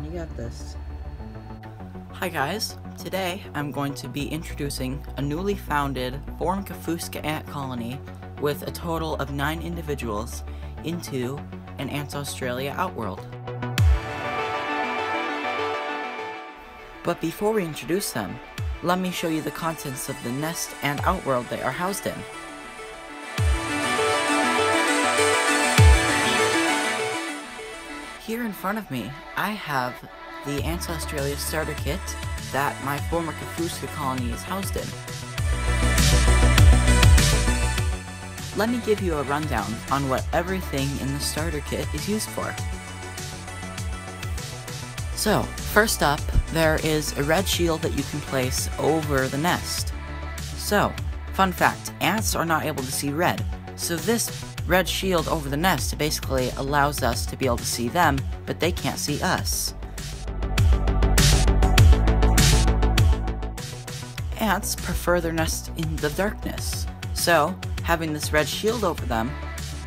You got this. Hi guys, today I'm going to be introducing a newly founded Formica Fusca ant colony with a total of 9 individuals into an Ants Australia outworld. But before we introduce them, let me show you the contents of the nest and outworld they are housed in. Here in front of me, I have the Ants Australia starter kit that my Formica Fusca colony is housed in. Let me give you a rundown on what everything in the starter kit is used for. So, first up, there is a red shield that you can place over the nest. So, fun fact, ants are not able to see red, so this red shield over the nest basically allows us to be able to see them, but they can't see us. Ants prefer their nest in the darkness, so having this red shield over them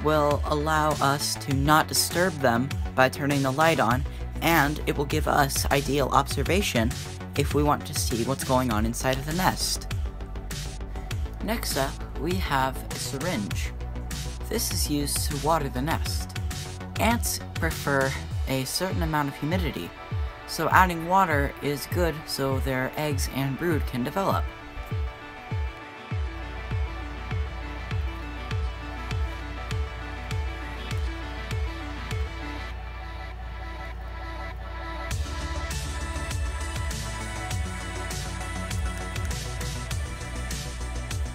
will allow us to not disturb them by turning the light on, and it will give us ideal observation if we want to see what's going on inside of the nest. Next up, we have a syringe. This is used to water the nest. Ants prefer a certain amount of humidity, so adding water is good so their eggs and brood can develop.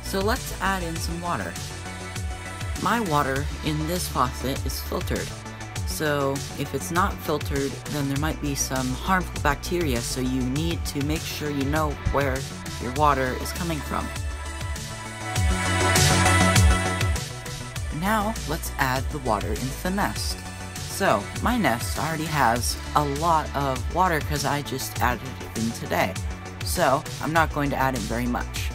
So let's add in some water. My water in this faucet is filtered, so if it's not filtered, then there might be some harmful bacteria, so you need to make sure you know where your water is coming from. Now let's add the water into the nest. So my nest already has a lot of water because I just added it in today, so I'm not going to add in very much.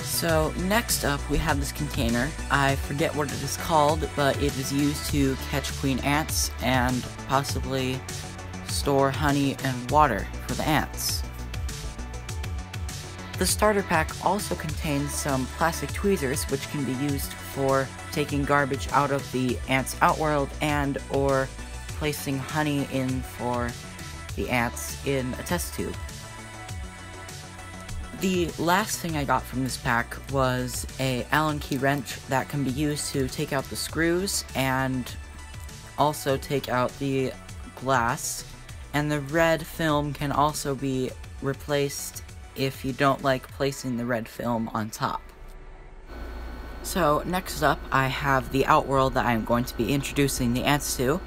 So next up we have this container. I forget what it is called, but it is used to catch queen ants and possibly store honey and water for the ants. The starter pack also contains some plastic tweezers which can be used for taking garbage out of the ants' outworld and or placing honey in for the ants in a test tube. The last thing I got from this pack was a Allen key wrench that can be used to take out the screws and also take out the glass, and the red film can also be replaced if you don't like placing the red film on top. So next up I have the outworld that I'm going to be introducing the ants to.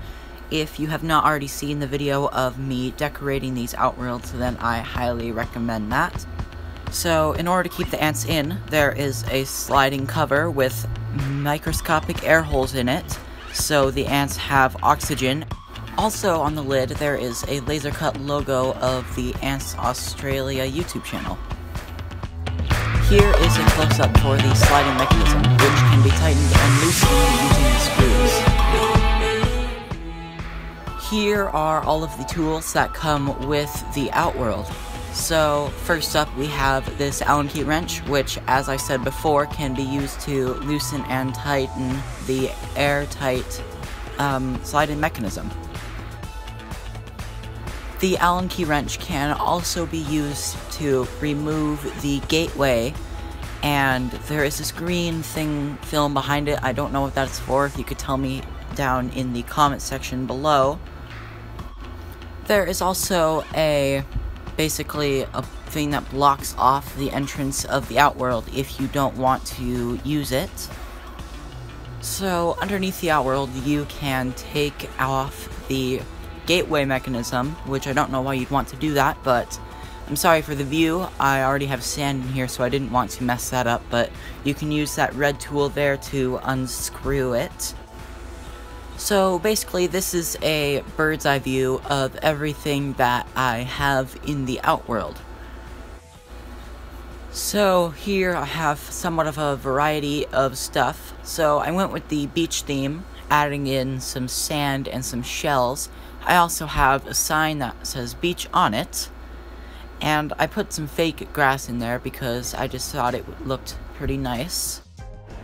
If you have not already seen the video of me decorating these outworlds, then I highly recommend that. So, in order to keep the ants in, there is a sliding cover with microscopic air holes in it, so the ants have oxygen. Also on the lid, there is a laser cut logo of the Ants Australia YouTube channel. Here is a close-up for the sliding mechanism, which can be tightened and loosened using the screws. Here are all of the tools that come with the outworld. So first up we have this Allen key wrench, which, as I said before, can be used to loosen and tighten the airtight sliding mechanism. The Allen key wrench can also be used to remove the gateway, and there is this green film behind it. I don't know what that's for. If you could tell me down in the comment section below. There is also basically a thing that blocks off the entrance of the outworld if you don't want to use it. So underneath the outworld you can take off the gateway mechanism, which I don't know why you'd want to do that, but I'm sorry for the view. I already have sand in here, so I didn't want to mess that up, but you can use that red tool there to unscrew it. So basically this is a bird's eye view of everything that I have in the outworld. So here I have somewhat of a variety of stuff. So I went with the beach theme, adding in some sand and some shells. I also have a sign that says beach on it. And I put some fake grass in there because I just thought it looked pretty nice.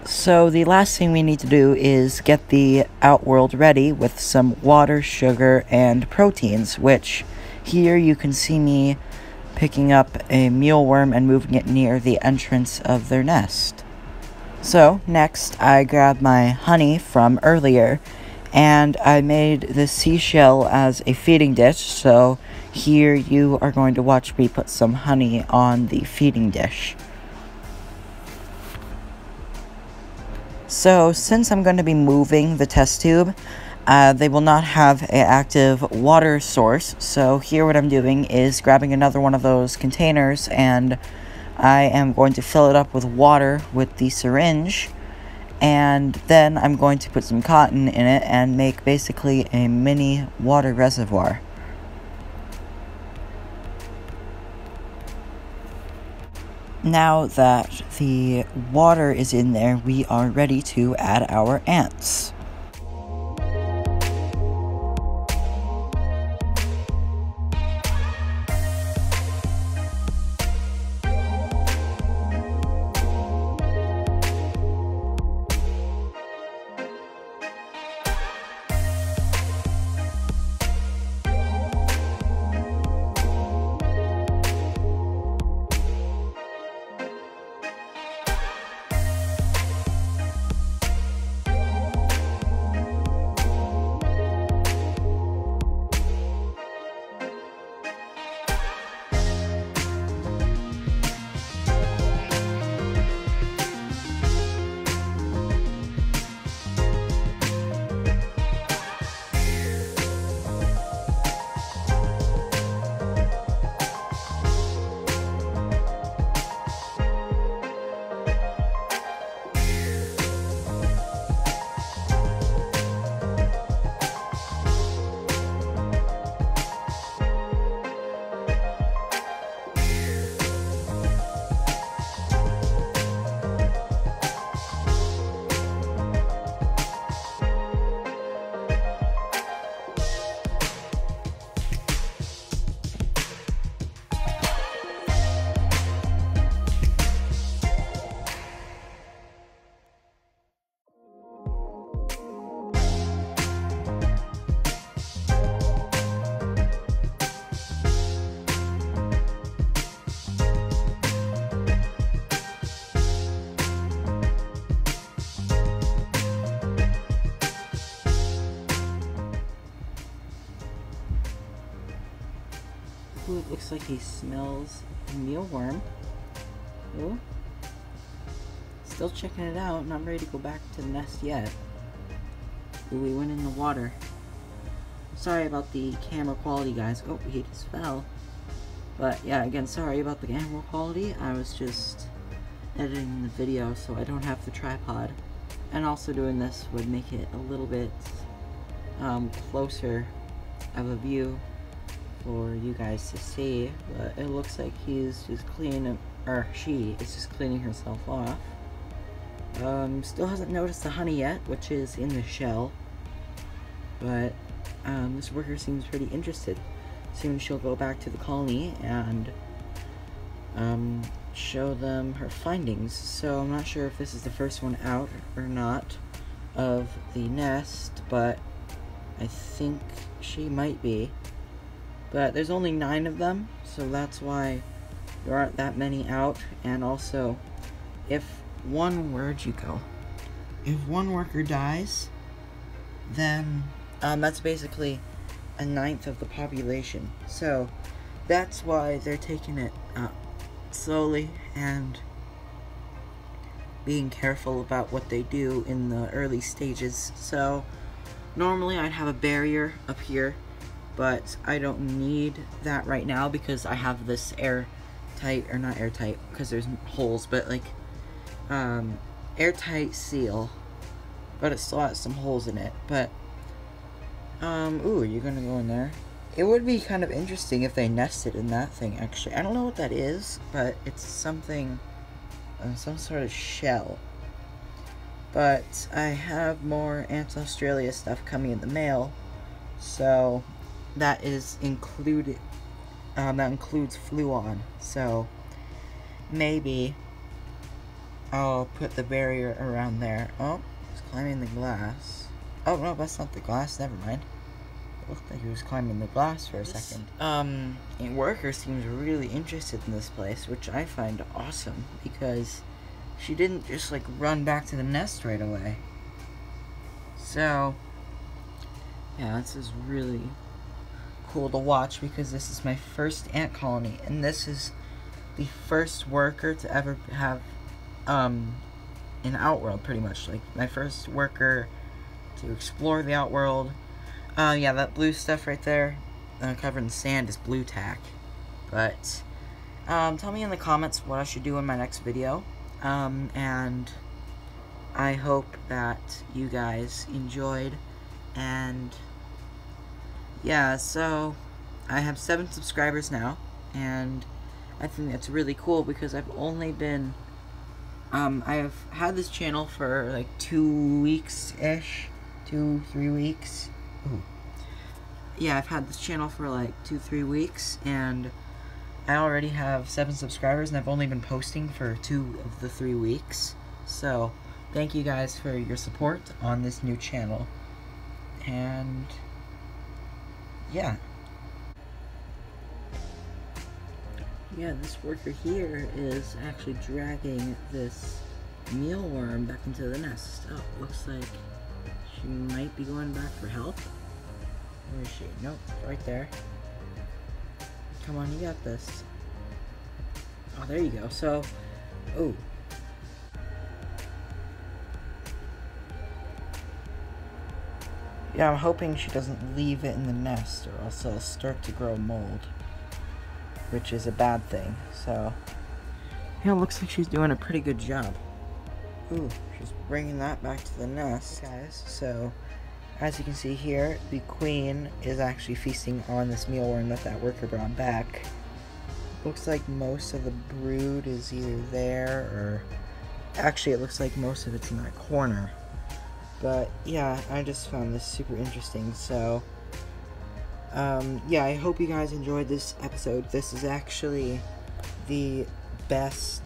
So the last thing we need to do is get the outworld ready with some water, sugar, and proteins, which here you can see me picking up a mealworm and moving it near the entrance of their nest. So next I grabbed my honey from earlier and I made the seashell as a feeding dish, so here you are going to watch me put some honey on the feeding dish. So, since I'm going to be moving the test tube, they will not have an active water source. So here what I'm doing is grabbing another one of those containers and I am going to fill it up with water with the syringe. And then I'm going to put some cotton in it and make basically a mini water reservoir. Now that the water is in there, we are ready to add our ants. Ooh, it looks like he smells a mealworm. Ooh. Still checking it out, not ready to go back to the nest yet. Ooh, he went in the water. Sorry about the camera quality, guys. Oh, he just fell. But yeah, again, sorry about the camera quality. I was just editing the video so I don't have the tripod. And also doing this would make it a little bit closer of a view for you guys to see, but it looks like he's just cleaning, or she is just cleaning herself off. Still hasn't noticed the honey yet, which is in the shell, but this worker seems pretty interested. Soon she'll go back to the colony and show them her findings. So I'm not sure if this is the first one out or not of the nest, but I think she might be. But there's only 9 of them, so that's why there aren't that many out. And also, if where'd you go? If one worker dies, then that's basically a 1/9 of the population. So that's why they're taking it slowly and being careful about what they do in the early stages. So normally I'd have a barrier up here, but I don't need that right now because I have this airtight, or not airtight because there's holes, but like airtight seal, but it still has some holes in it. But ooh, are you gonna go in there? It would be kind of interesting if they nested in that thing, actually. I don't know what that is, but it's something, some sort of shell. But I have more Ants Australia stuff coming in the mail, so that is included. That includes Fluon, so maybe I'll put the barrier around there. Oh, he's climbing the glass. Oh no, that's not the glass. Never mind. It looked like he was climbing the glass for a second. A worker seems really interested in this place, which I find awesome because she didn't just like run back to the nest right away. So yeah, this is really cool to watch because this is my first ant colony, and this is the first worker to ever have an outworld, pretty much. Like my first worker to explore the outworld. Yeah, that blue stuff right there, covered in sand, is blue tack. But tell me in the comments what I should do in my next video. And I hope that you guys enjoyed. And yeah, so I have 7 subscribers now, and I think that's really cool because I've only been I have had this channel for like 2 weeks-ish, 2-3 weeks. Ooh. Yeah, I've had this channel for like 2-3 weeks, and I already have 7 subscribers, and I've only been posting for 2 of the 3 weeks. So thank you guys for your support on this new channel. And yeah. Yeah, this worker here is actually dragging this mealworm back into the nest. Oh, looks like she might be going back for help. Where is she? Nope, right there. Come on, you got this. Oh, there you go. So, oh. Yeah, I'm hoping she doesn't leave it in the nest, or else it'll start to grow mold, which is a bad thing. So, yeah, it looks like she's doing a pretty good job. Ooh, she's bringing that back to the nest, guys. So, as you can see here, the queen is actually feasting on this mealworm that worker brought back. Looks like most of the brood is either there, or actually it looks like most of it's in that corner. But yeah, I just found this super interesting. So yeah, I hope you guys enjoyed this episode. This is actually the best.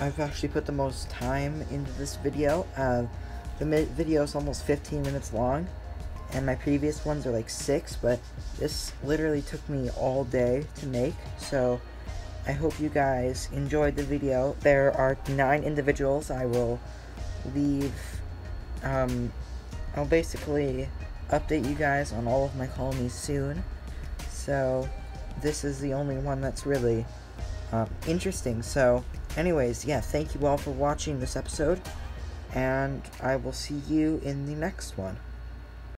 I've actually put the most time into this video. The video is almost 15 minutes long, and my previous ones are like 6, but this literally took me all day to make. So I hope you guys enjoyed the video. There are 9 individuals. I will leave, I'll basically update you guys on all of my colonies soon. So this is the only one that's really interesting. So anyways, yeah, thank you all for watching this episode, and I will see you in the next one.